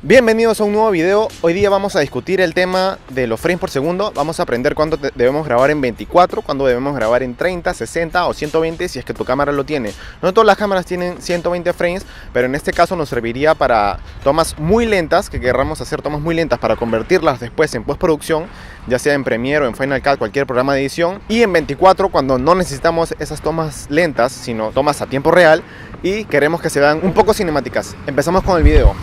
Bienvenidos a un nuevo video. Hoy día vamos a discutir el tema de los frames por segundo. Vamos a aprender cuándo debemos grabar en 24, cuándo debemos grabar en 30, 60 o 120 si es que tu cámara lo tiene. No todas las cámaras tienen 120 frames, pero en este caso nos serviría para tomas muy lentas, que querramos hacer tomas muy lentas para convertirlas después en postproducción, ya sea en Premiere o en Final Cut, cualquier programa de edición. Y en 24 cuando no necesitamos esas tomas lentas, sino tomas a tiempo real y queremos que se vean un poco cinemáticas. Empezamos con el video.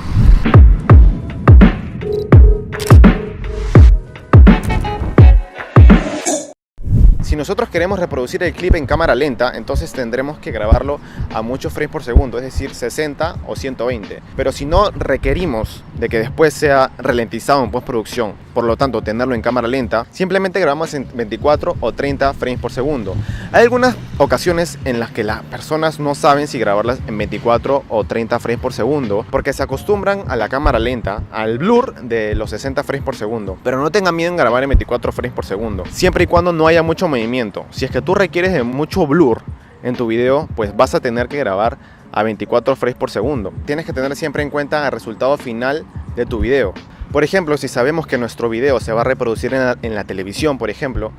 Si nosotros queremos reproducir el clip en cámara lenta, entonces tendremos que grabarlo a muchos frames por segundo, es decir, 60 o 120. Pero si no requerimos de que después sea ralentizado en postproducción, por lo tanto tenerlo en cámara lenta, simplemente grabamos en 24 o 30 frames por segundo. Hay algunas ocasiones en las que las personas no saben si grabarlas en 24 o 30 frames por segundo, porque se acostumbran a la cámara lenta, al blur de los 60 frames por segundo. Pero no tengan miedo en grabar en 24 frames por segundo, siempre y cuando no haya mucho movimiento. Si es que tú requieres de mucho blur en tu video, pues vas a tener que grabar a 24 frames por segundo. Tienes que tener siempre en cuenta el resultado final de tu video. Por ejemplo, si sabemos que nuestro video se va a reproducir en la televisión, por ejemplo,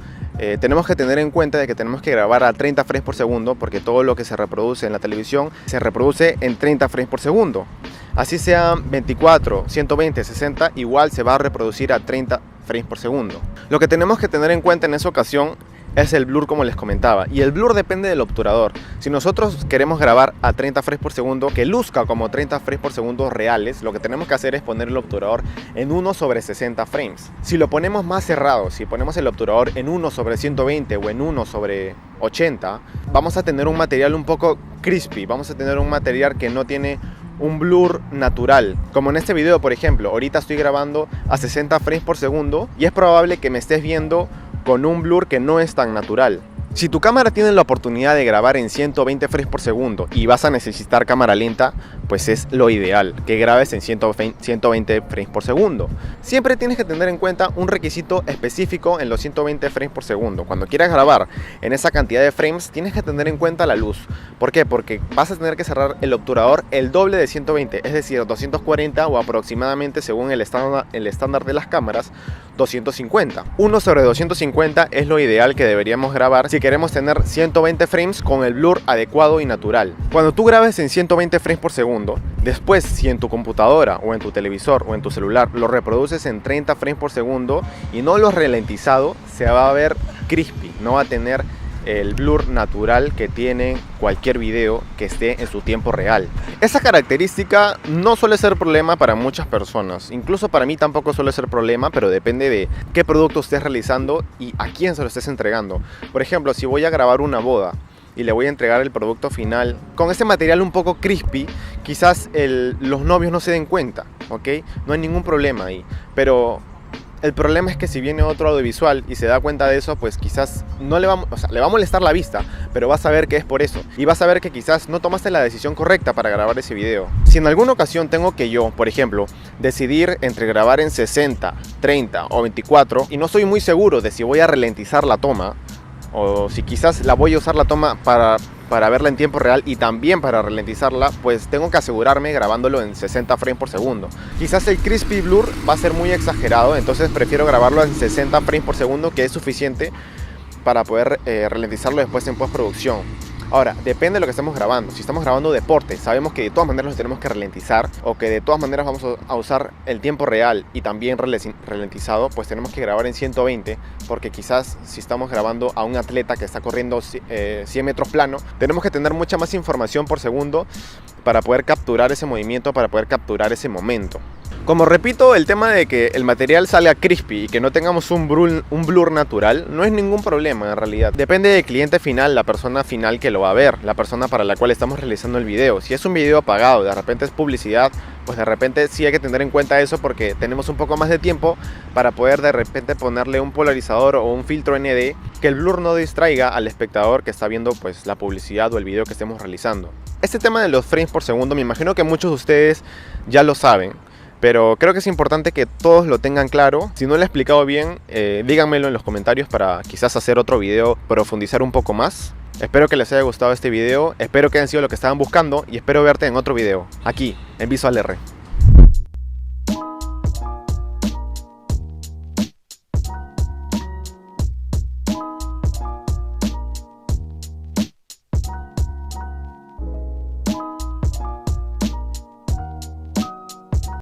tenemos que tener en cuenta de que tenemos que grabar a 30 frames por segundo, porque todo lo que se reproduce en la televisión se reproduce en 30 frames por segundo. Así sean 24, 120, 60, igual se va a reproducir a 30 frames por segundo. Lo que tenemos que tener en cuenta en esa ocasión es el blur, como les comentaba, y el blur depende del obturador. Si nosotros queremos grabar a 30 frames por segundo, que luzca como 30 frames por segundo reales, lo que tenemos que hacer es poner el obturador en 1 sobre 60 frames. Si lo ponemos más cerrado, si ponemos el obturador en 1 sobre 120 o en 1 sobre 80, vamos a tener un material un poco crispy, vamos a tener un material que no tiene un blur natural, como en este video. Por ejemplo, ahorita estoy grabando a 60 frames por segundo y es probable que me estés viendo con un blur que no es tan natural. Si tu cámara tiene la oportunidad de grabar en 120 frames por segundo y vas a necesitar cámara lenta, pues es lo ideal, que grabes en 120 frames por segundo. Siempre tienes que tener en cuenta un requisito específico en los 120 frames por segundo. Cuando quieras grabar en esa cantidad de frames, tienes que tener en cuenta la luz. ¿Por qué? Porque vas a tener que cerrar el obturador el doble de 120, es decir, 240 o aproximadamente, según el estándar de las cámaras, 250. 1 sobre 250 es lo ideal que deberíamos grabar si queremos tener 120 frames con el blur adecuado y natural. Cuando tú grabes en 120 frames por segundo, después si en tu computadora o en tu televisor o en tu celular lo reproduces en 30 frames por segundo y no lo has ralentizado, se va a ver crispy, no va a tener el blur natural que tiene cualquier video que esté en su tiempo real. Esa característica no suele ser problema para muchas personas, incluso para mí tampoco suele ser problema, pero depende de qué producto estés realizando y a quién se lo estés entregando. Por ejemplo, si voy a grabar una boda y le voy a entregar el producto final con ese material un poco crispy, quizás los novios no se den cuenta, ¿ok? No hay ningún problema ahí, pero el problema es que si viene otro audiovisual y se da cuenta de eso, pues quizás no le va a molestar la vista, pero vas a ver que es por eso. Y vas a ver que quizás no tomaste la decisión correcta para grabar ese video. Si en alguna ocasión tengo que yo, por ejemplo, decidir entre grabar en 60, 30 o 24 y no soy muy seguro de si voy a ralentizar la toma, o si quizás la voy a usar la toma para verla en tiempo real y también para ralentizarla, pues tengo que asegurarme grabándolo en 60 frames por segundo. Quizás el crispy blur va a ser muy exagerado, entonces prefiero grabarlo en 60 frames por segundo, que es suficiente para poder ralentizarlo después en postproducción. Ahora, depende de lo que estemos grabando. Si estamos grabando deporte, sabemos que de todas maneras lo tenemos que ralentizar, o que de todas maneras vamos a usar el tiempo real y también ralentizado, pues tenemos que grabar en 120, porque quizás si estamos grabando a un atleta que está corriendo 100 metros plano, tenemos que tener mucha más información por segundo para poder capturar ese movimiento, para poder capturar ese momento. Como repito, el tema de que el material salga crispy y que no tengamos un blur natural no es ningún problema en realidad. Depende del cliente final, la persona final que lo va a ver, la persona para la cual estamos realizando el video. Si es un video pagado, de repente es publicidad, pues de repente sí hay que tener en cuenta eso, porque tenemos un poco más de tiempo para poder de repente ponerle un polarizador o un filtro ND, que el blur no distraiga al espectador que está viendo pues la publicidad o el video que estemos realizando. Este tema de los frames por segundo, me imagino que muchos de ustedes ya lo saben, pero creo que es importante que todos lo tengan claro. Si no lo he explicado bien, díganmelo en los comentarios para quizás hacer otro video, profundizar un poco más. Espero que les haya gustado este video, espero que hayan sido lo que estaban buscando y espero verte en otro video, aquí en Visual R.